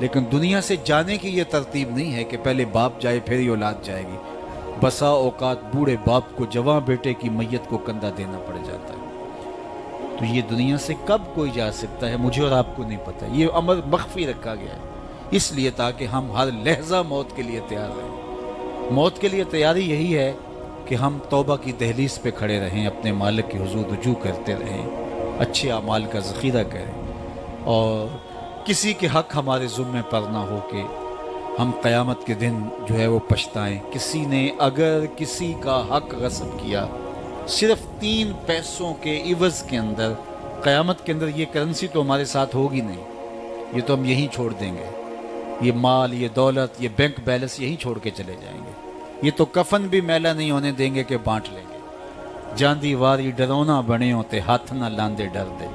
لیکن دنیا سے جانے کی یہ ترتیب نہیں ہے کہ پہلے باپ جائے پھر ہی اولاد جائے گی. بسا اوقات بوڑھے باپ کو جواں بیٹے کی میت کو کندھا دینا پڑ جاتا ہے. تو یہ دنیا سے کب کوئی جا سکتا ہے مجھے اور آپ کو نہیں پتہ. یہ امر مخفی رکھا گیا ہے اس لیے تاکہ ہم ہر لحظہ موت کے لیے تیار رہیں. موت کے لیے تیاری یہی ہے کہ ہم توبہ کی دہلیز پہ کھڑے رہیں, اپنے مالک کے حضور رجوع کرتے رہیں, اچھے اعمال کا ذخیرہ کریں, اور کسی کے حق ہمارے ذمے پر نہ ہو کہ ہم قیامت کے دن جو ہے وہ پچھتائیں. کسی نے اگر کسی کا حق غصب کیا صرف 3 پیسوں کے عوض کے اندر, قیامت کے اندر یہ کرنسی تو ہمارے ساتھ ہوگی نہیں, یہ تو ہم یہیں چھوڑ دیں گے. یہ مال, یہ دولت, یہ بینک بیلنس یہیں چھوڑ کے چلے جائیں گے. یہ تو کفن بھی میلا نہیں ہونے دیں گے کہ بانٹ لیں گے. جاندی واری ڈرونا بنے ہوتے ہاتھ نہ لاندے ڈر دے,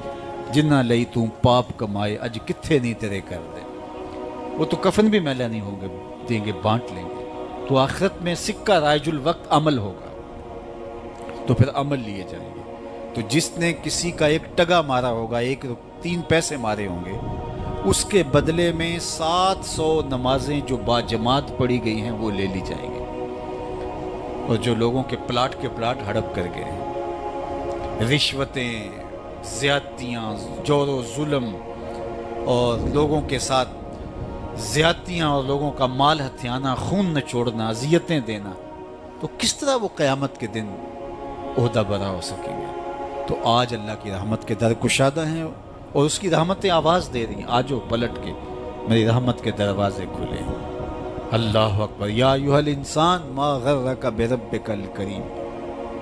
جنہ لئی تو پاپ کمائے اج کتھے نہیں تیرے کر دے. وہ تو کفن بھی میلا نہیں ہوں گے دیں گے, بانٹ لیں گے. تو آخرت میں سکہ رائج الوقت عمل ہوگا, تو پھر عمل لیے جائیں گے. تو جس نے کسی کا ایک ٹگا مارا ہوگا, 3 پیسے مارے ہوں گے, اس کے بدلے میں 700 نمازیں جو با جماعت پڑھی گئی ہیں وہ لے لی جائیں گے. اور جو لوگوں کے پلاٹ ہڑپ کر گئے ہیں, رشوتیں, زیادتیاں, جور و ظلم اور لوگوں کے ساتھ زیادتیاں اور لوگوں کا مال ہتھیانا, خون نچوڑنا, اذیتیں دینا, تو کس طرح وہ قیامت کے دن عہدہ برا ہو سکیں گے. تو آج اللہ کی رحمت کے در کشادہ ہیں اور اس کی رحمتیں آواز دے رہی ہیں, آجو پلٹ کے میری رحمت کے دروازے کھلے ہیں. اللہ اکبر. یا ایھا الانسان ما غرک بربک الکریم.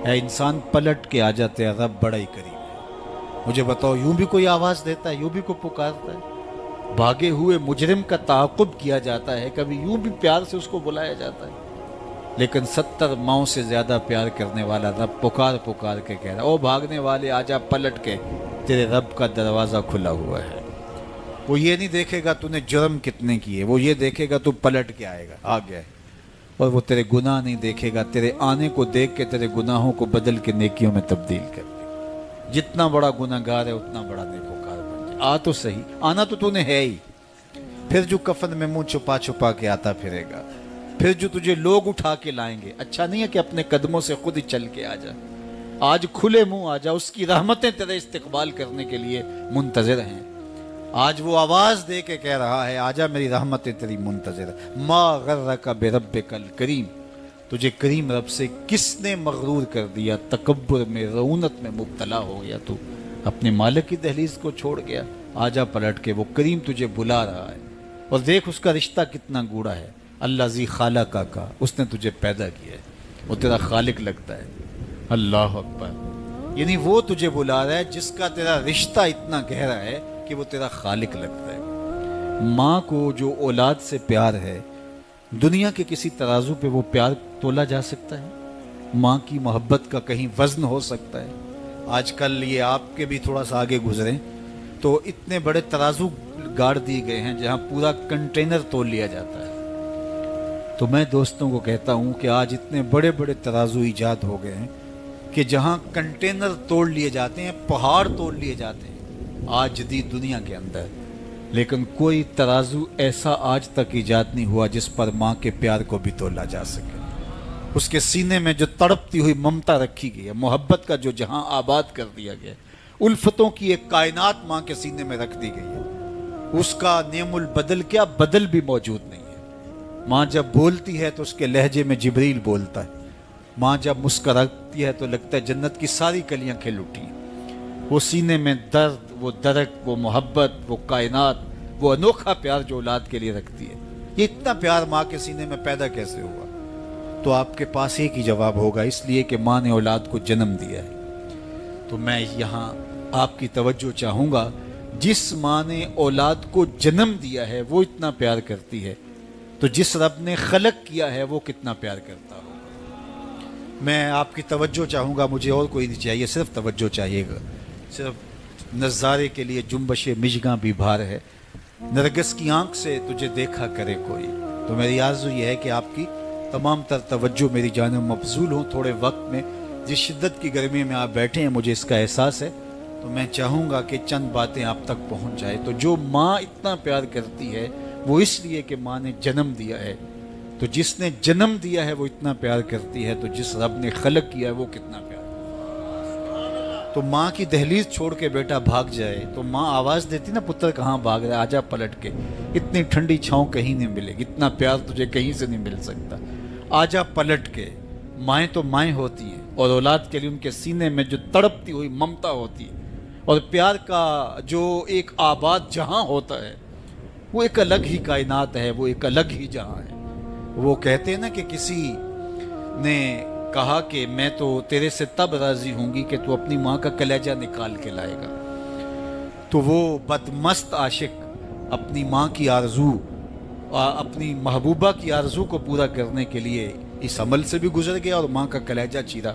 اے انسان پلٹ کے آ جاتے ہیں, رب بڑا ہی کریم ہے. مجھے بتاؤ, یوں بھی کوئی آواز دیتا ہے, یوں بھی کوئی پکارتا ہے؟ بھاگے ہوئے مجرم کا تعاقب کیا جاتا ہے, کبھی یوں بھی پیار سے اس کو بلایا جاتا ہے. لیکن 70 ماؤں سے زیادہ پیار کرنے والا رب پکار کے کہہ رہا, او بھاگنے والے آجا پلٹ کے, تیرے رب کا دروازہ کھلا ہوا ہے. وہ یہ نہیں دیکھے گا تو نے جرم کتنے کیے, وہ یہ دیکھے گا تو پلٹ کے آئے گا, آ گیا ہے. اور وہ تیرے گناہ نہیں دیکھے گا, تیرے آنے کو دیکھ کے تیرے گناہوں کو بدل کے نیکیوں میں تبدیل کر دے. جتنا بڑا گناہ گار ہے اتنا بڑا نیکوکار بن جائے. آ تو صحیح, آنا تو نے ہے ہی. پھر جو کفن میں منہ چھپا کے آتا پھرے گا, پھر جو تجھے لوگ اٹھا کے لائیں گے. اچھا نہیں ہے کہ اپنے قدموں سے خود ہی چل کے آ جا, آج کھلے منہ آ جا, اس کی رحمتیں تیرے استقبال کرنے کے لیے منتظر ہیں. آج وہ آواز دے کے کہہ رہا ہے, آجا میری رحمتیں تیری منتظر. ما غرک بربک الکریم. تجھے کریم رب سے کس نے مغرور کر دیا, تکبر میں, رعونت میں مبتلا ہو گیا, تو اپنے مالک کی دہلیز کو چھوڑ گیا. آجا پلٹ کے, وہ کریم تجھے بلا رہا ہے. اور دیکھ اس کا رشتہ کتنا گوڑا ہے. اللہ ذی خالقہ کا, اس نے تجھے پیدا کیا ہے, وہ تیرا خالق لگتا ہے. اللہ اکبر. یعنی وہ تجھے بلا رہا ہے جس کا تیرا رشتہ اتنا گہرا ہے کہ وہ تیرا خالق لگتا ہے. ماں کو جو اولاد سے پیار ہے, دنیا کے کسی ترازو پہ وہ پیار تولا جا سکتا ہے؟ ماں کی محبت کا کہیں وزن ہو سکتا ہے؟ آج کل یہ آپ کے بھی تھوڑا سا آگے گزریں تو اتنے بڑے ترازو گاڑ دیے گئے ہیں جہاں پورا کنٹینر تول لیا جاتا ہے. تو میں دوستوں کو کہتا ہوں کہ آج اتنے بڑے بڑے ترازو ایجاد ہو گئے ہیں کہ جہاں کنٹینر توڑ لیے جاتے ہیں, پہاڑ توڑ لیے جاتے ہیں آج جدید دنیا کے اندر. لیکن کوئی ترازو ایسا آج تک ایجاد نہیں ہوا جس پر ماں کے پیار کو بھی تولا جا سکے. اس کے سینے میں جو تڑپتی ہوئی ممتا رکھی گئی ہے, محبت کا جو جہاں آباد کر دیا گیا, الفتوں کی ایک کائنات ماں کے سینے میں رکھ دی گئی ہے, اس کا نعم البدل کیا بدل بھی موجود نہیں ہے. ماں جب بولتی ہے تو اس کے لہجے میں جبریل بولتا ہے. ماں جب مسکراتی ہے تو لگتا ہے جنت کی ساری کلیاں کھل اٹھی ہیں. وہ سینے میں درد, وہ درک, وہ محبت, وہ کائنات, وہ انوکھا پیار جو اولاد کے لیے رکھتی ہے. یہ اتنا پیار ماں کے سینے میں پیدا کیسے ہوا؟ تو آپ کے پاس ایک ہی جواب ہوگا, اس لیے کہ ماں نے اولاد کو جنم دیا ہے. تو میں یہاں آپ کی توجہ چاہوں گا, جس ماں نے اولاد کو جنم دیا ہے وہ اتنا پیار کرتی ہے, تو جس رب نے خلق کیا ہے وہ کتنا پیار کرتا ہوگا. میں آپ کی توجہ چاہوں گا, مجھے اور کوئی نہیں چاہیے, صرف توجہ چاہیے گا. صرف نظارے کے لیے جنبش مژگاں بھی بھار ہے, نرگس کی آنکھ سے تجھے دیکھا کرے کوئی. تو میری آرزو یہ ہے کہ آپ کی تمام تر توجہ میری جانب مبذول ہوں تھوڑے وقت میں. جس شدت کی گرمی میں آپ بیٹھے ہیں مجھے اس کا احساس ہے, تو میں چاہوں گا کہ چند باتیں آپ تک پہنچ جائے. تو جو ماں اتنا پیار کرتی ہے وہ اس لیے کہ ماں نے جنم دیا ہے. تو جس نے جنم دیا ہے وہ اتنا پیار کرتی ہے، تو جس رب نے خلق کیا ہے وہ کتنا پیار. تو ماں کی دہلیز چھوڑ کے بیٹا بھاگ جائے تو ماں آواز دیتی نا، پتر کہاں بھاگ رہا ہے، آجا پلٹ کے، اتنی ٹھنڈی چھاؤں کہیں نہیں ملے گی، اتنا پیار تجھے کہیں سے نہیں مل سکتا، آجا پلٹ کے. مائیں تو مائیں ہوتی ہیں، اور اولاد کے لیے ان کے سینے میں جو تڑپتی ہوئی ممتا ہوتی ہے اور پیار کا جو ایک آباد جہاں ہوتا ہے، وہ ایک الگ ہی کائنات ہے، وہ ایک الگ ہی جہاں ہے. وہ کہتے ہیں نا کہ کسی نے کہا کہ میں تو تیرے سے تب راضی ہوں گی کہ تو اپنی ماں کا کلیجہ نکال کے لائے گا. تو وہ بدمست عاشق اپنی ماں کی آرزو، اپنی محبوبہ کی آرزو کو پورا کرنے کے لیے اس عمل سے بھی گزر گیا اور ماں کا کلیجہ چیرا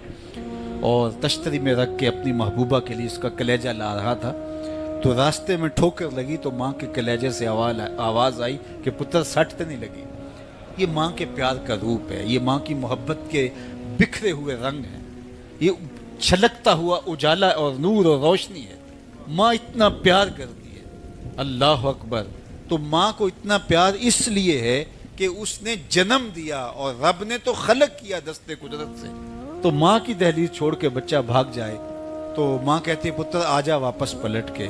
اور تشتری میں رکھ کے اپنی محبوبہ کے لیے اس کا کلیجہ لا رہا تھا. تو راستے میں ٹھوکر لگی تو ماں کے کلیجے سے آواز آئی کہ پتر سٹ تو نہیں لگی. یہ ماں کے پیار کا روپ ہے، یہ ماں کی محبت کے بکھرے ہوئے رنگ ہیں، یہ چھلکتا ہوا اجالا اور نور اور روشنی ہے. ماں اتنا پیار کرتی ہے. اللہ اکبر. تو ماں کو اتنا پیار اس لیے ہے کہ اس نے جنم دیا اور رب نے تو خلق کیا دستے قدرت سے. تو ماں کی دہلیز چھوڑ کے بچہ بھاگ جائے تو ماں کہتی ہے پتر آجا واپس پلٹ کے.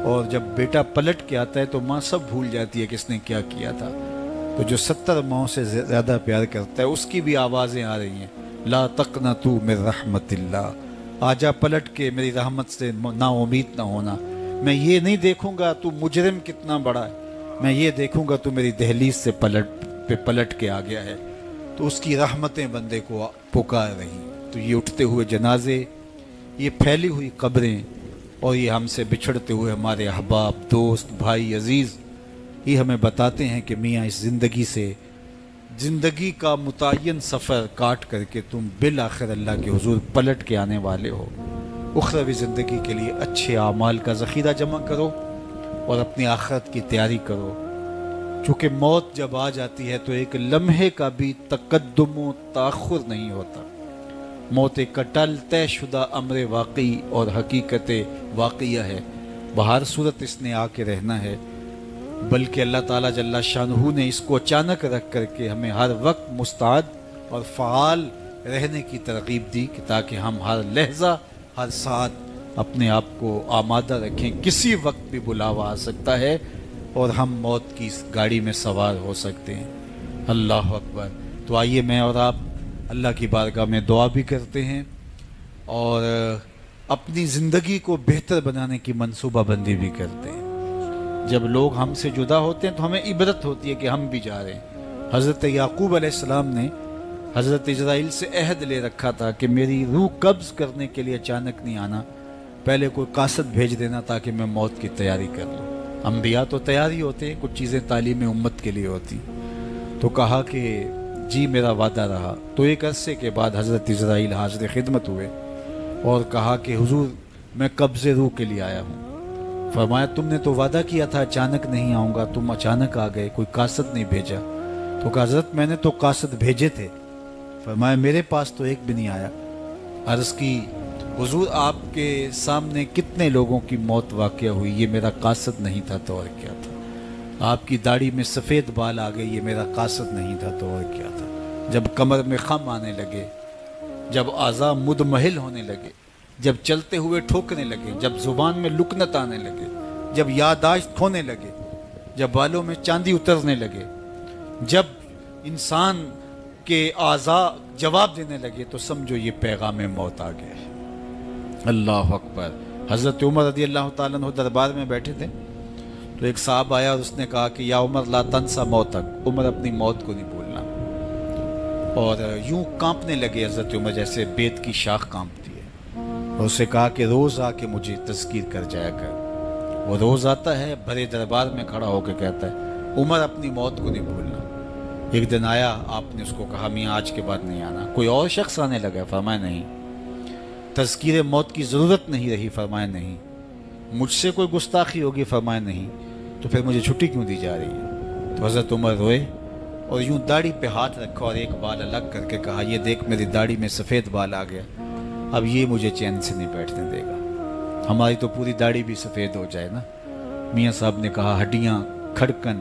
اور جب بیٹا پلٹ کے آتا ہے تو ماں سب بھول جاتی ہے کہ اس نے کیا کیا تھا. تو جو 70 ماؤں سے زیادہ پیار کرتا ہے اس کی بھی آوازیں آ رہی ہیں، لا تقنطوا من رحمت اللہ، آجا پلٹ کے میری رحمت سے نا امید نہ ہونا. میں یہ نہیں دیکھوں گا تو مجرم کتنا بڑا ہے، میں یہ دیکھوں گا تو میری دہلیز سے پلٹ کے آ گیا ہے. تو اس کی رحمتیں بندے کو پکار رہی. تو یہ اٹھتے ہوئے جنازے، یہ پھیلی ہوئی قبریں، اور یہ ہم سے بچھڑتے ہوئے ہمارے احباب، دوست، بھائی، عزیز، یہ ہمیں بتاتے ہیں کہ میاں اس زندگی سے، زندگی کا متعین سفر کاٹ کر کے تم بالآخر اللہ کے حضور پلٹ کے آنے والے ہو. اخروی زندگی کے لیے اچھے اعمال کا ذخیرہ جمع کرو اور اپنی آخرت کی تیاری کرو. چونکہ موت جب آ جاتی ہے تو ایک لمحے کا بھی تقدم و تاخر نہیں ہوتا. موت ایک اٹل طے شدہ امر واقعی اور حقیقت واقعہ ہے. بہر صورت اس نے آ کے رہنا ہے، بلکہ اللہ تعالیٰ جل شانہ نے اس کو اچانک رکھ کر کے ہمیں ہر وقت مستعد اور فعال رہنے کی ترغیب دی کہ تاکہ ہم ہر لحظہ، ہر ساتھ اپنے آپ کو آمادہ رکھیں. کسی وقت بھی بلاوا آ سکتا ہے اور ہم موت کی اس گاڑی میں سوار ہو سکتے ہیں. اللہ اکبر. تو آئیے میں اور آپ اللہ کی بارگاہ میں دعا بھی کرتے ہیں اور اپنی زندگی کو بہتر بنانے کی منصوبہ بندی بھی کرتے ہیں. جب لوگ ہم سے جدا ہوتے ہیں تو ہمیں عبرت ہوتی ہے کہ ہم بھی جا رہے ہیں. حضرت یعقوب علیہ السلام نے حضرت اسرائیل سے عہد لے رکھا تھا کہ میری روح قبض کرنے کے لیے اچانک نہیں آنا، پہلے کوئی قاصد بھیج دینا تاکہ میں موت کی تیاری کر لوں. انبیاء تو تیاری ہوتے ہیں، کچھ چیزیں تعلیم امت کے لیے ہوتی. تو کہا کہ جی میرا وعدہ رہا. تو ایک عرصے کے بعد حضرت اسرائیل حاضر خدمت ہوئے اور کہا کہ حضور میں قبض روح کے لیے آیا ہوں. فرمایا تم نے تو وعدہ کیا تھا اچانک نہیں آؤں گا، تم اچانک آ گئے، کوئی قاصد نہیں بھیجا. تو کہا حضرت میں نے تو قاصد بھیجے تھے. فرمایا میرے پاس تو ایک بھی نہیں آیا. عرض کی حضور آپ کے سامنے کتنے لوگوں کی موت واقع ہوئی، یہ میرا قاصد نہیں تھا تو اور کیا تھا. آپ کی داڑھی میں سفید بال آ گئے، یہ میرا قاصد نہیں تھا تو اور کیا تھا. جب کمر میں خم آنے لگے، جب اعضاء مدمحل ہونے لگے، جب چلتے ہوئے ٹھوکنے لگے، جب زبان میں لکنت آنے لگے، جب یادداشت کھونے لگے، جب بالوں میں چاندی اترنے لگے، جب انسان کے اعضاء جواب دینے لگے، تو سمجھو یہ پیغام موت آ گیا ہے. اللہ اکبر. حضرت عمر رضی اللہ تعالیٰ عنہ دربار میں بیٹھے تھے تو ایک صاحب آیا اور اس نے کہا کہ یا عمر لا تنسا موتک، عمر اپنی موت کو نہیں بھولنا. اور یوں کانپنے لگے حضرت عمر جیسے بیت کی شاخ کانپتی ہے. اور اسے کہا کہ روز آ کے مجھے تذکیر کر جایا کر. وہ روز آتا ہے، بھرے دربار میں کھڑا ہو کے کہتا ہے عمر اپنی موت کو نہیں بھولنا. ایک دن آیا، آپ نے اس کو کہا میاں آج کے بعد نہیں آنا. کوئی اور شخص آنے لگا، فرمایا نہیں. تذکیر موت کی ضرورت نہیں رہی، فرمایا نہیں. مجھ سے کوئی گستاخی ہوگی، فرمایا نہیں. تو پھر مجھے چھٹی کیوں دی جا رہی ہے؟ تو حضرت عمر روئے اور یوں داڑھی پہ ہاتھ رکھا اور ایک بال الگ کر کے کہا یہ دیکھ میری داڑھی میں سفید بال آ گیا، اب یہ مجھے چین سے نہیں بیٹھنے دے گا. ہماری تو پوری داڑھی بھی سفید ہو جائے نا. میاں صاحب نے کہا ہڈیاں، کھڑکن،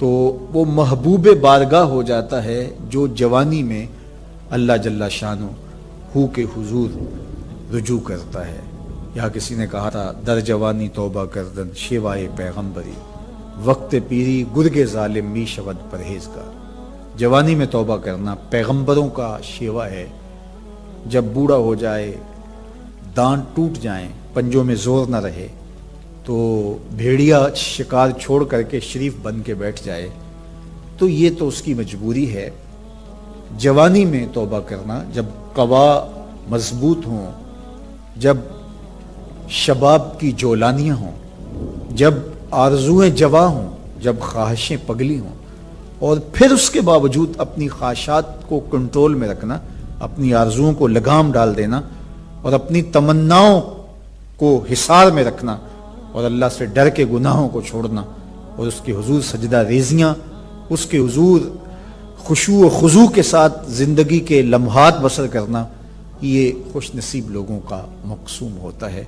تو وہ محبوب بارگاہ ہو جاتا ہے جو جوانی میں اللہ جل شانہ ہو کے حضور رجوع کرتا ہے. یا کسی نے کہا تھا در جوانی توبہ کردن شیوائے پیغمبری، وقت پیری گرگ ظالم می شود پرہیزگار. جوانی میں توبہ کرنا پیغمبروں کا شیوا ہے. جب بوڑھا ہو جائے، دانت ٹوٹ جائیں، پنجوں میں زور نہ رہے، تو بھیڑیا شکار چھوڑ کر کے شریف بن کے بیٹھ جائے، تو یہ تو اس کی مجبوری ہے. جوانی میں توبہ کرنا جب قوا مضبوط ہوں، جب شباب کی جولانیاں ہوں، جب آرزویں جواں ہوں، جب خواہشیں پگلی ہوں، اور پھر اس کے باوجود اپنی خواہشات کو کنٹرول میں رکھنا، اپنی آرزوؤں کو لگام ڈال دینا اور اپنی تمناؤں کو حصار میں رکھنا اور اللہ سے ڈر کے گناہوں کو چھوڑنا اور اس کے حضور سجدہ ریزیاں، اس کے حضور خشوع و خضوع کے ساتھ زندگی کے لمحات بسر کرنا، یہ خوش نصیب لوگوں کا مقسوم ہوتا ہے.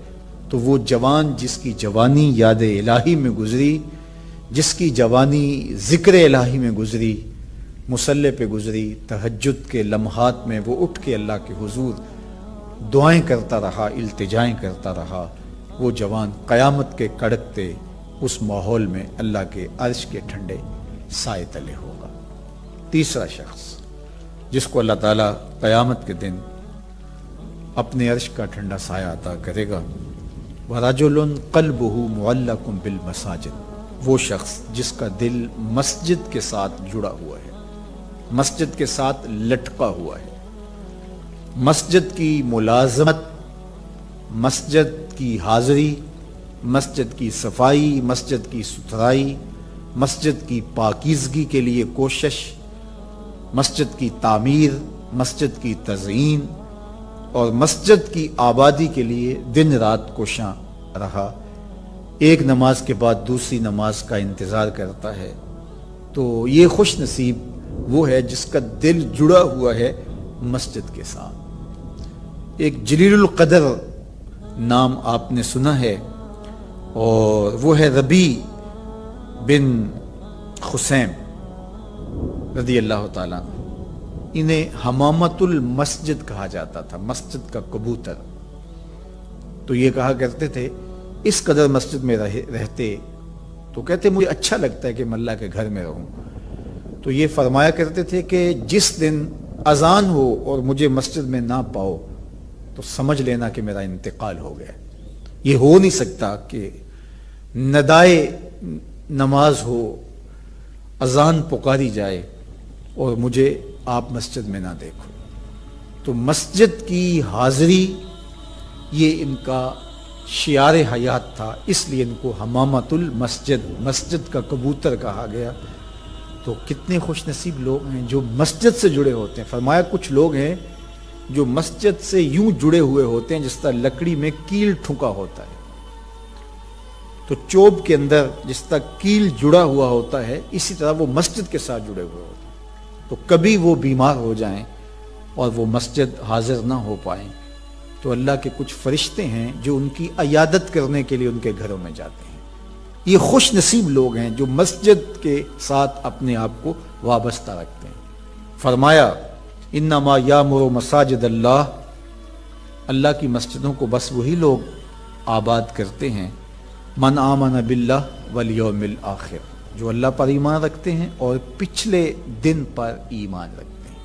تو وہ جوان جس کی جوانی یاد الہی میں گزری، جس کی جوانی ذکر الہی میں گزری، مصلی پہ گزری، تہجد کے لمحات میں وہ اٹھ کے اللہ کے حضور دعائیں کرتا رہا، التجائیں کرتا رہا، وہ جوان قیامت کے کڑکتے اس ماحول میں اللہ کے عرش کے ٹھنڈے سائے تلے ہوگا. تیسرا شخص جس کو اللہ تعالیٰ قیامت کے دن اپنے عرش کا ٹھنڈا سایہ عطا کرے گا، وَرَجُلٌ قَلْبُهُ مُعَلَّقٌ بِالْمَسَاجِدِ، وہ شخص جس کا دل مسجد کے ساتھ جڑا ہوا ہے، مسجد کے ساتھ لٹکا ہوا ہے. مسجد کی ملازمت، مسجد کی حاضری، مسجد کی صفائی، مسجد کی ستھرائی، مسجد کی پاکیزگی کے لیے کوشش، مسجد کی تعمیر، مسجد کی تزئین اور مسجد کی آبادی کے لیے دن رات کوشاں رہا. ایک نماز کے بعد دوسری نماز کا انتظار کرتا ہے. تو یہ خوش نصیب وہ ہے جس کا دل جڑا ہوا ہے مسجد کے ساتھ. ایک جلیل القدر نام آپ نے سنا ہے، اور وہ ہے ربیع بن خثیم رضی اللہ تعالیٰ عنہ. انہیں حمامت المسجد کہا جاتا تھا، مسجد کا کبوتر. تو یہ کہا کرتے تھے اس قدر مسجد میں رہتے تو کہتے مجھے اچھا لگتا ہے کہ میں اللہ کے گھر میں رہوں. تو یہ فرمایا کرتے تھے کہ جس دن اذان ہو اور مجھے مسجد میں نہ پاؤ تو سمجھ لینا کہ میرا انتقال ہو گیا. یہ ہو نہیں سکتا کہ ندائے نماز ہو، اذان پکاری جائے اور مجھے آپ مسجد میں نہ دیکھو. تو مسجد کی حاضری یہ ان کا شعار حیات تھا، اس لیے ان کو حمامت المسجد، مسجد کا کبوتر کہا گیا. تو کتنے خوش نصیب لوگ ہیں جو مسجد سے جڑے ہوتے ہیں. فرمایا کچھ لوگ ہیں جو مسجد سے یوں جڑے ہوئے ہوتے ہیں جس طرح لکڑی میں کیل ٹھکا ہوتا ہے. تو چوب کے اندر جس طرح کیل جڑا ہوا ہوتا ہے، اسی طرح وہ مسجد کے ساتھ جڑے ہوئے ہوتے ہیں. تو کبھی وہ بیمار ہو جائیں اور وہ مسجد حاضر نہ ہو پائیں تو اللہ کے کچھ فرشتے ہیں جو ان کی عیادت کرنے کے لیے ان کے گھروں میں جاتے ہیں. یہ خوش نصیب لوگ ہیں جو مسجد کے ساتھ اپنے آپ کو وابستہ رکھتے ہیں. فرمایا انما یامر مساجد اللہ، اللہ کی مسجدوں کو بس وہی لوگ آباد کرتے ہیں من آمن باللہ والیوم الآخر، جو اللہ پر ایمان رکھتے ہیں اور پچھلے دن پر ایمان رکھتے ہیں.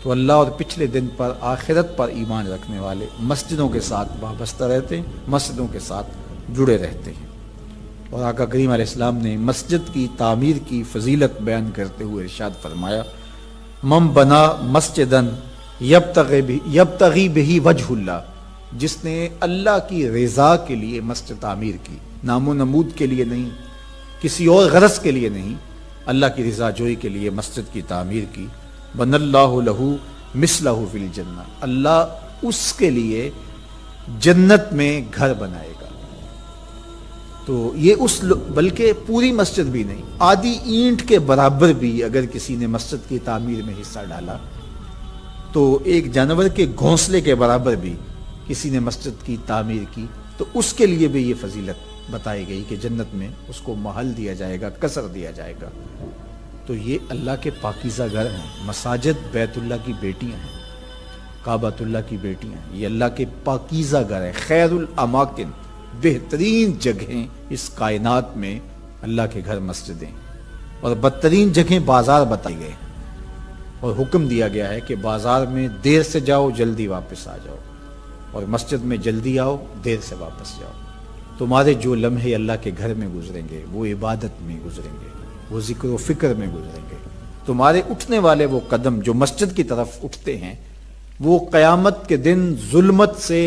تو اللہ اور پچھلے دن پر، آخرت پر ایمان رکھنے والے مسجدوں کے ساتھ وابستہ رہتے ہیں، مسجدوں کے ساتھ جڑے رہتے ہیں. اور آقا کریم علیہ السلام نے مسجد کی تعمیر کی فضیلت بیان کرتے ہوئے ارشاد فرمایا من بنا مسجدن یبتغی بہ وجہ اللہ، جس نے اللہ کی رضا کے لیے مسجد تعمیر کی، نام و نمود کے لیے نہیں، کسی اور غرض کے لیے نہیں، اللہ کی رضا جوئی کے لیے مسجد کی تعمیر کی، بن اللہ لہ مثلہ فی الجنہ، اللہ اس کے لیے جنت میں گھر بنائے گا. تو یہ بلکہ پوری مسجد بھی نہیں، آدھی اینٹ کے برابر بھی اگر کسی نے مسجد کی تعمیر میں حصہ ڈالا تو ایک جانور کے گھونسلے کے برابر بھی کسی نے مسجد کی تعمیر کی تو اس کے لیے بھی یہ فضیلت بتائی گئی کہ جنت میں اس کو محل دیا جائے گا، قصر دیا جائے گا. تو یہ اللہ کے پاکیزہ گھر ہیں. مساجد بیت اللہ کی بیٹیاں ہیں، کعبۃ اللہ کی بیٹیاں ہیں. یہ اللہ کے پاکیزہ گھر ہیں، خیر الاماکن، بہترین جگہیں اس کائنات میں اللہ کے گھر مسجدیں، اور بدترین جگہیں بازار بتائی گئے اور حکم دیا گیا ہے کہ بازار میں دیر سے جاؤ جلدی واپس آ جاؤ، اور مسجد میں جلدی آؤ دیر سے واپس جاؤ. تمہارے جو لمحے اللہ کے گھر میں گزریں گے وہ عبادت میں گزریں گے، وہ ذکر و فکر میں گزریں گے. تمہارے اٹھنے والے وہ قدم جو مسجد کی طرف اٹھتے ہیں وہ قیامت کے دن ظلمت سے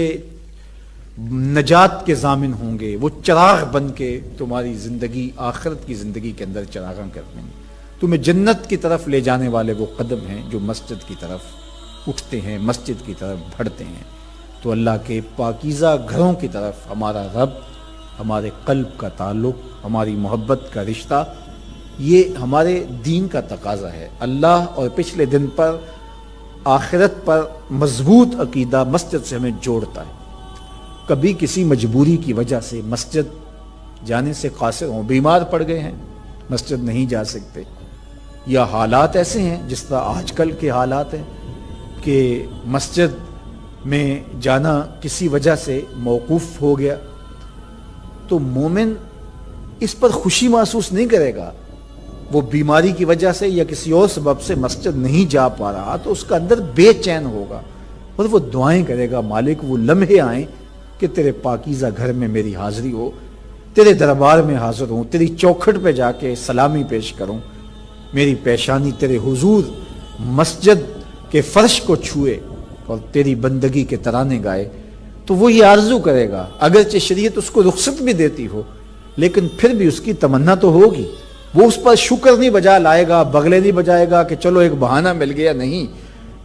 نجات کے ضامن ہوں گے. وہ چراغ بن کے تمہاری زندگی، آخرت کی زندگی کے اندر چراغاں کر دیں گے. تمہیں جنت کی طرف لے جانے والے وہ قدم ہیں جو مسجد کی طرف اٹھتے ہیں، مسجد کی طرف بڑھتے ہیں. تو اللہ کے پاکیزہ گھروں کی طرف ہمارا رب، ہمارے قلب کا تعلق، ہماری محبت کا رشتہ، یہ ہمارے دین کا تقاضا ہے. اللہ اور پچھلے دن پر، آخرت پر مضبوط عقیدہ مسجد سے ہمیں جوڑتا ہے. کبھی کسی مجبوری کی وجہ سے مسجد جانے سے قاصر ہوں، بیمار پڑ گئے ہیں، مسجد نہیں جا سکتے، یا حالات ایسے ہیں جس طرح آج کل کے حالات ہیں کہ مسجد میں جانا کسی وجہ سے موقوف ہو گیا، تو مومن اس پر خوشی محسوس نہیں کرے گا. وہ بیماری کی وجہ سے یا کسی اور سبب سے مسجد نہیں جا پا رہا تو اس کا اندر بے چین ہوگا، اور وہ دعائیں کرے گا، مالک وہ لمحے آئیں کہ تیرے پاکیزہ گھر میں میری حاضری ہو، تیرے دربار میں حاضر ہوں، تیری چوکھٹ پہ جا کے سلامی پیش کروں، میری پیشانی تیرے حضور مسجد کے فرش کو چھوئے اور تیری بندگی کے ترانے گائے. تو وہ یہ آرزو کرے گا، اگرچہ شریعت اس کو رخصت بھی دیتی ہو لیکن پھر بھی اس کی تمنا تو ہوگی. وہ اس پر شکر نہیں بجا لائے گا، بغلے نہیں بجائے گا کہ چلو ایک بہانہ مل گیا، نہیں،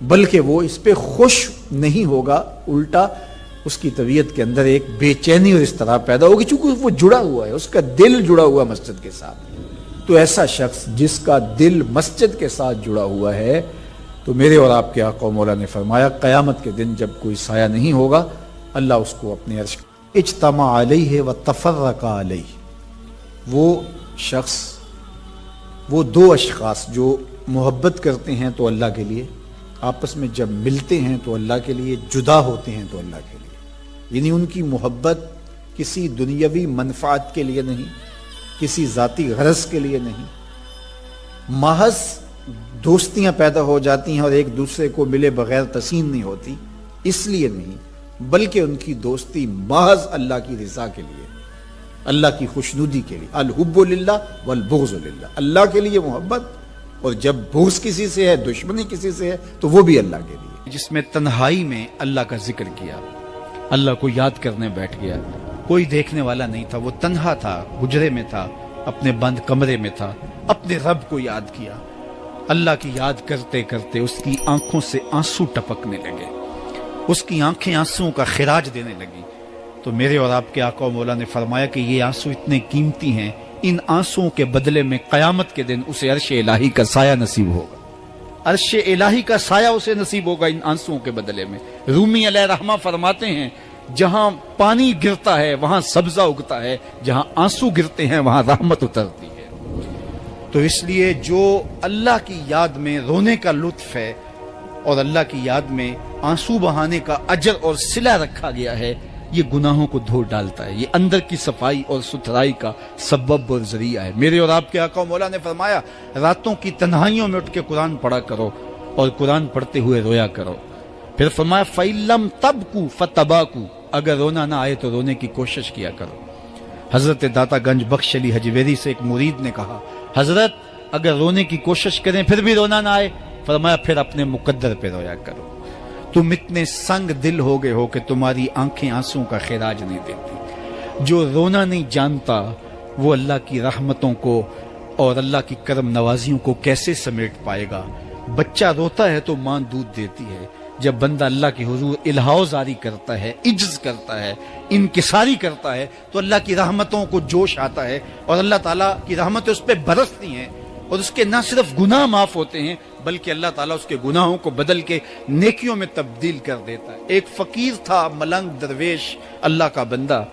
بلکہ وہ اس پہ خوش نہیں ہوگا، الٹا اس کی طبیعت کے اندر ایک بے چینی اور اس طرح پیدا ہوگی چونکہ وہ جڑا ہوا ہے، اس کا دل جڑا ہوا مسجد کے ساتھ. تو ایسا شخص جس کا دل مسجد کے ساتھ جڑا ہوا ہے، تو میرے اور آپ کے آقا و مولا نے فرمایا قیامت کے دن جب کوئی سایہ نہیں ہوگا، اللہ اس کو اپنے عرش اجتمع علیہ و تفرق علیہ. وہ شخص، وہ دو اشخاص جو محبت کرتے ہیں تو اللہ کے لیے، آپس میں جب ملتے ہیں تو اللہ کے لیے، جدا ہوتے ہیں تو اللہ کے لیے. یعنی ان کی محبت کسی دنیاوی منفعت کے لیے نہیں، کسی ذاتی غرض کے لیے نہیں، محض دوستیاں پیدا ہو جاتی ہیں اور ایک دوسرے کو ملے بغیر تسین نہیں ہوتی، اس لیے نہیں، بلکہ ان کی دوستی محض اللہ کی رضا کے لیے، اللہ کی خوشنودی کے لیے. الحب للہ والبغض للہ، اللہ کے لیے محبت، اور جب بغض کسی سے ہے، دشمنی کسی سے ہے، تو وہ بھی اللہ کے لیے. جس میں تنہائی میں اللہ کا ذکر کیا، اللہ کو یاد کرنے بیٹھ گیا، کوئی دیکھنے والا نہیں تھا، وہ تنہا تھا، حجرے میں تھا، اپنے بند کمرے میں تھا، اپنے رب کو یاد کیا. اللہ کی یاد کرتے کرتے اس کی آنکھوں سے آنسو ٹپکنے لگے، اس کی آنکھیں آنسوؤں کا خراج دینے لگی. تو میرے اور آپ کے آقا و مولا نے فرمایا کہ یہ آنسو اتنے قیمتی ہیں، ان آنسوؤں کے بدلے میں قیامت کے دن اسے عرش الہی کا سایہ نصیب ہوگا. عرش الہی کا سایہ اسے نصیب ہوگا ان آنسوؤں کے بدلے میں. رومی علیہ رحمہ فرماتے ہیں جہاں پانی گرتا ہے وہاں سبزہ اگتا ہے، جہاں آنسو گرتے ہیں وہاں رحمت اترتی ہے. تو اس لیے جو اللہ کی یاد میں رونے کا لطف ہے اور اللہ کی یاد میں آنسو بہانے کا اجر اور صلہ رکھا گیا ہے، یہ گناہوں کو دھو ڈالتا ہے، یہ اندر کی صفائی اور ستھرائی کا سبب اور ذریعہ ہے. میرے اور آپ کے آقا و مولا نے فرمایا راتوں کی تنہائیوں میں اٹھ کے قرآن پڑھا کرو اور قرآن پڑھتے ہوئے رویا کرو. پھر فرمایا فَإِلَّمْ تَبْكُوا فَتَبَاكُوا، اگر رونا نہ آئے تو رونے کی کوشش کیا کرو. حضرت داتا گنج بخش علی حجویری سے ایک مرید نے کہا حضرت اگر رونے کی کوشش کریں پھر بھی رونا نہ آئے، فرمایا پھر اپنے مقدر پہ رویا کرو. تم اتنے سنگ دل ہو گئے ہو کہ تمہاری آنکھیں آنسوں کا خراج نہیں دیتی. جو رونا نہیں جانتا وہ اللہ کی رحمتوں کو اور اللہ کی کرم نوازیوں کو کیسے سمیٹ پائے گا. بچہ روتا ہے تو ماں دودھ دیتی ہے. جب بندہ اللہ کی حضور الہاؤ زاری کرتا ہے، عجز کرتا ہے، انکساری کرتا ہے، تو اللہ کی رحمتوں کو جوش آتا ہے اور اللہ تعالیٰ کی رحمتیں اس پہ برستی ہیں اور اس کے نہ صرف گناہ معاف ہوتے ہیں بلکہ اللہ تعالیٰ اس کے گناہوں کو بدل کے نیکیوں میں تبدیل کر دیتا ہے. ایک فقیر تھا، ملنگ درویش، اللہ کا بندہ.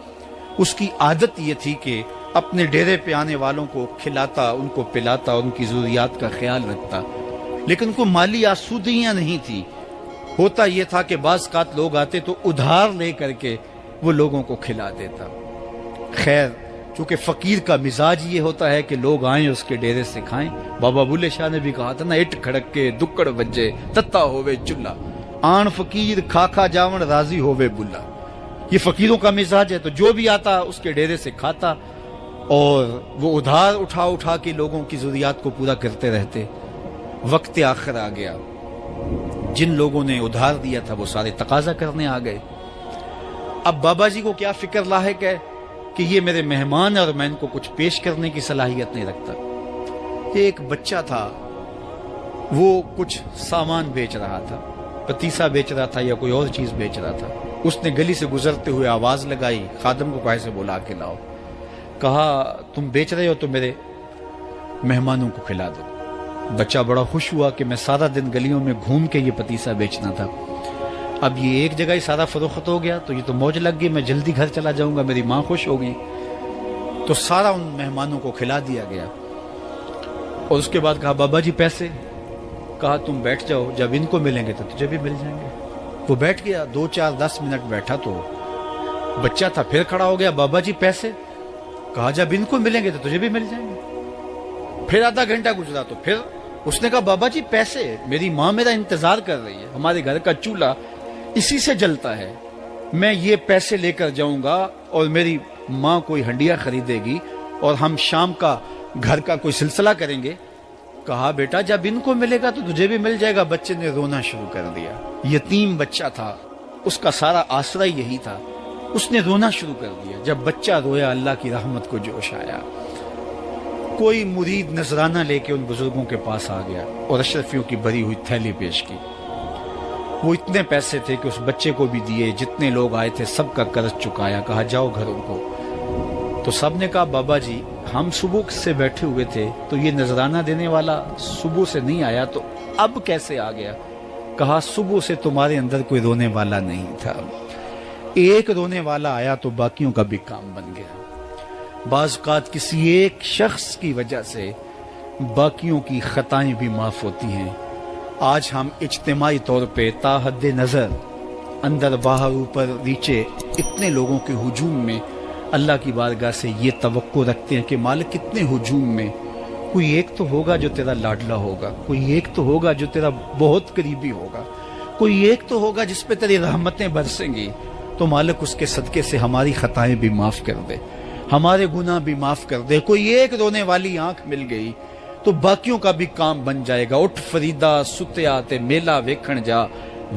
اس کی عادت یہ تھی کہ اپنے ڈیرے پہ آنے والوں کو کھلاتا، ان کو پلاتا، ان کی ضروریات کا خیال رکھتا، لیکن کوئی مالی آسودگیاں نہیں تھی۔ ہوتا یہ تھا کہ بعض اوقات لوگ آتے تو ادھار لے کر کے وہ لوگوں کو کھلا دیتا۔ خیر، چونکہ فقیر کا مزاج یہ ہوتا ہے کہ لوگ آئیں اس کے ڈیرے سے کھائیں۔ بابا بلے شاہ نے بھی کہا تھا نا، اٹ کھڑک کے دکڑ بجے تتا ہووے چلا، آن فقیر کھا کھا جاون راضی ہووے بلا۔ یہ فقیروں کا مزاج ہے، تو جو بھی آتا اس کے ڈیرے سے کھاتا، اور وہ ادھار اٹھا اٹھا کے لوگوں کی ضروریات کو پورا کرتے رہتے۔ وقت آخر آ گیا، جن لوگوں نے ادھار دیا تھا وہ سارے تقاضا کرنے آ گئے۔ اب بابا جی کو کیا فکر لاحق ہے کہ یہ میرے مہمان ہیں اور میں ان کو کچھ پیش کرنے کی صلاحیت نہیں رکھتا۔ ایک بچہ تھا، وہ کچھ سامان بیچ رہا تھا، پتیسا بیچ رہا تھا یا کوئی اور چیز بیچ رہا تھا۔ اس نے گلی سے گزرتے ہوئے آواز لگائی، خادم کو کہا سے بلا کے لاؤ۔ کہا تم بیچ رہے ہو تو میرے مہمانوں کو کھلا دو۔ بچہ بڑا خوش ہوا کہ میں سارا دن گلیوں میں گھوم کے یہ پتیسا بیچنا تھا، اب یہ ایک جگہ ہی سارا فروخت ہو گیا تو یہ تو موج لگ گئی، میں جلدی گھر چلا جاؤں گا، میری ماں خوش ہوگی۔ تو سارا ان مہمانوں کو کھلا دیا گیا، اور اس کے بعد کہا بابا جی پیسے؟ کہا تم بیٹھ جاؤ، جب ان کو ملیں گے تو تجھے بھی مل جائیں گے۔ وہ بیٹھ گیا، 2 4 10 منٹ بیٹھا تو بچہ تھا پھر کھڑا ہو گیا، بابا جی پیسے؟ کہا جب ان کو ملیں گے تو تجھے بھی مل جائیں گے۔ پھر آدھا گھنٹہ گزرا تو پھر اس نے کہا بابا جی پیسے؟ میری ماں میرا انتظار کر رہی ہے، ہمارے گھر کا چولہا اسی سے جلتا ہے، میں یہ پیسے لے کر جاؤں گا اور میری ماں کوئی ہنڈیا خریدے گی اور ہم شام کا گھر کا کوئی سلسلہ کریں گے۔ کہا بیٹا جب ان کو ملے گا تو تجھے بھی مل جائے گا۔ بچے نے رونا شروع کر دیا، یتیم بچہ تھا، اس کا سارا آسرا یہی تھا، اس نے رونا شروع کر دیا۔ جب بچہ رویا اللہ کی رحمت کو جوش آیا، کوئی مرید نذرانہ لے کے ان بزرگوں کے پاس آ گیا اور اشرفیوں کی بھری ہوئی تھیلی پیش کی۔ وہ اتنے پیسے تھے کہ اس بچے کو بھی دیے، جتنے لوگ آئے تھے سب کا قرض چکایا۔ کہا جاؤ گھروں کو۔ تو سب نے کہا بابا جی ہم صبح سے بیٹھے ہوئے تھے تو یہ نذرانہ دینے والا صبح سے نہیں آیا، تو اب کیسے آ گیا؟ کہا صبح سے تمہارے اندر کوئی رونے والا نہیں تھا، ایک رونے والا آیا تو باقیوں کا بھی کام بن گیا۔ بعض اوقات کسی ایک شخص کی وجہ سے باقیوں کی خطائیں بھی معاف ہوتی ہیں۔ آج ہم اجتماعی طور پہ تا حد نظر اندر باہر اوپر نیچے اتنے لوگوں کے ہجوم میں اللہ کی بارگاہ سے یہ توقع رکھتے ہیں کہ مالک کتنے ہجوم میں کوئی ایک تو ہوگا جو تیرا لاڈلا ہوگا، کوئی ایک تو ہوگا جو تیرا بہت قریبی ہوگا، کوئی ایک تو ہوگا جس پہ تیری رحمتیں برسیں گی۔ تو مالک اس کے صدقے سے ہماری خطائیں بھی معاف کر دے، ہمارے گناہ بھی معاف کر دے۔ کوئی ایک رونے والی آنکھ مل گئی تو باقیوں کا بھی کام بن جائے گا۔ اٹھ فریدا ستیا تے میلہ ویکھن جا،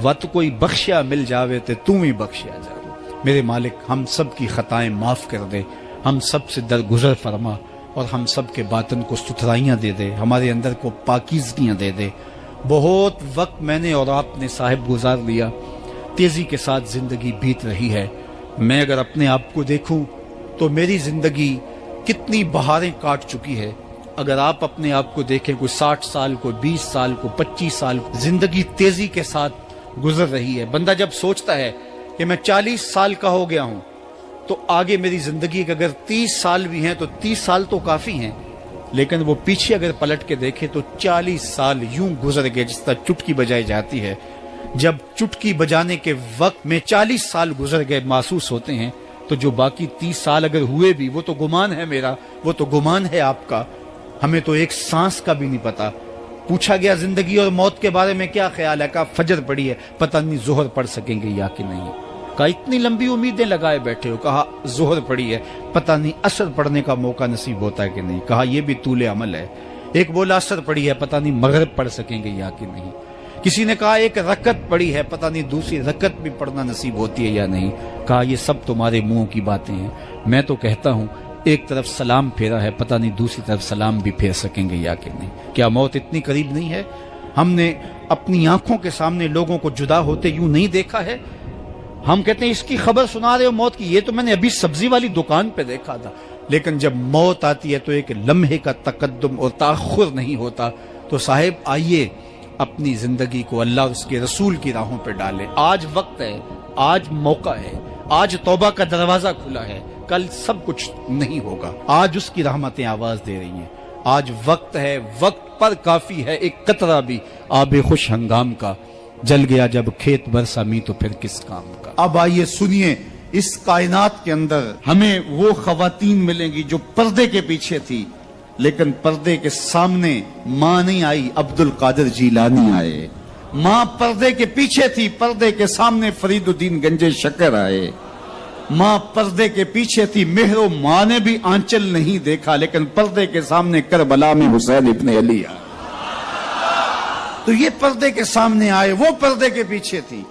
وت کوئی بخشیا مل جاوے تے توں ہی بخشیا جا۔ میرے مالک ہم سب کی خطائیں معاف کر دے، ہم سب سے درگزر فرما، اور ہم سب کے باطن کو ستھرائیاں دے دے، ہمارے اندر کو پاکیزگیاں دے دے۔ بہت وقت میں نے اور آپ نے صاحب گزار لیا، تیزی کے ساتھ زندگی بیت رہی ہے۔ میں اگر اپنے آپ کو دیکھوں تو میری زندگی کتنی بہاریں کاٹ چکی ہے۔ اگر آپ اپنے آپ کو دیکھیں، کوئی 60 سال، کوئی 20 سال، کوئی 25 سال، زندگی تیزی کے ساتھ گزر رہی ہے۔ بندہ جب سوچتا ہے کہ میں 40 سال کا ہو گیا ہوں تو آگے میری زندگی کے اگر 30 سال بھی ہیں تو 30 سال تو کافی ہیں، لیکن وہ پیچھے اگر پلٹ کے دیکھے تو 40 سال یوں گزر گئے جس طرح چٹکی بجائی جاتی ہے۔ جب چٹکی بجانے کے وقت میں 40 سال گزر گئے محسوس ہوتے ہیں، تو جو باقی 30 سال اگر ہوئے بھی وہ تو گمان ہے میرا، وہ تو گمان ہے آپ کا، ہمیں تو ایک سانس کا بھی نہیں پتا۔ پوچھا گیا زندگی اور موت کے بارے میں کیا خیال ہے؟ کہا فجر پڑی ہے، پتہ نہیں ظہر پڑھ سکیں گے یا کہ نہیں۔ کہا اتنی لمبی امیدیں لگائے بیٹھے ہو، کہا ظہر پڑی ہے، پتہ نہیں عصر پڑھنے کا موقع نصیب ہوتا ہے کہ نہیں۔ کہا یہ بھی طول عمل ہے۔ ایک بولا عصر پڑی ہے، پتہ نہیں مغرب پڑھ سکیں گے یا کہ نہیں۔ کسی نے کہا ایک رکعت پڑی ہے، پتہ نہیں دوسری رکعت بھی پڑھنا نصیب ہوتی ہے یا نہیں۔ کہا یہ سب تمہارے منہوں کی باتیں ہیں، میں تو کہتا ہوں ایک طرف سلام پھیرا ہے، پتہ نہیں دوسری طرف سلام بھی پھیر سکیں گے یا کہ نہیں۔ کیا موت اتنی قریب نہیں ہے؟ ہم نے اپنی آنکھوں کے سامنے لوگوں کو جدا ہوتے یوں نہیں دیکھا ہے؟ ہم کہتے ہیں اس کی خبر سنا رہے ہو موت کی، یہ تو میں نے ابھی سبزی والی دکان پہ دیکھا تھا۔ لیکن جب موت آتی ہے تو ایک لمحے کا تقدم اور تاخر نہیں ہوتا۔ تو صاحب آئیے اپنی زندگی کو اللہ اور اس کے رسول کی راہوں پہ ڈالیں۔ آج وقت ہے، آج موقع ہے، آج توبہ کا دروازہ کھلا ہے۔ کل سب کچھ نہیں ہوگا. آج اس کی رحمتیں آواز دے رہی ہیں. آج وقت ہے, وقت پر کافی ہے ایک قطرہ بھی آب خوش ہنگام کا. جل گیا جب کھیت برسا می تو پھر کس کام کا. اب آئیے سنیے, اس کائنات کے اندر ہمیں وہ خواتین ملیں گی جو پردے کے پیچھے تھی, لیکن پردے کے سامنے ماں نہیں آئی, عبد القادر جیلانی آئے. ماں پردے کے پیچھے تھی, پردے کے سامنے فرید الدین گنج شکر آئے. ماں پردے کے پیچھے تھی, مہر و ماں نے بھی آنچل نہیں دیکھا, لیکن پردے کے سامنے کربلا میں حسین ابن علی آئے. تو یہ پردے کے سامنے آئے, وہ پردے کے پیچھے تھی.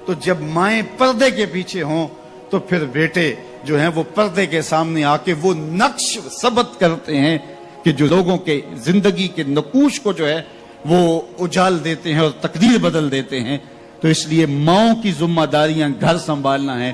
تو جب مائیں پردے کے پیچھے ہوں تو پھر بیٹے جو ہیں وہ پردے کے سامنے آ کے وہ نقش ثبت کرتے ہیں کہ جو لوگوں کے زندگی کے نقوش کو جو ہے وہ اجال دیتے ہیں اور تقدیر بدل دیتے ہیں. تو اس لیے ماؤں کی ذمہ داریاں گھر سنبھالنا ہے.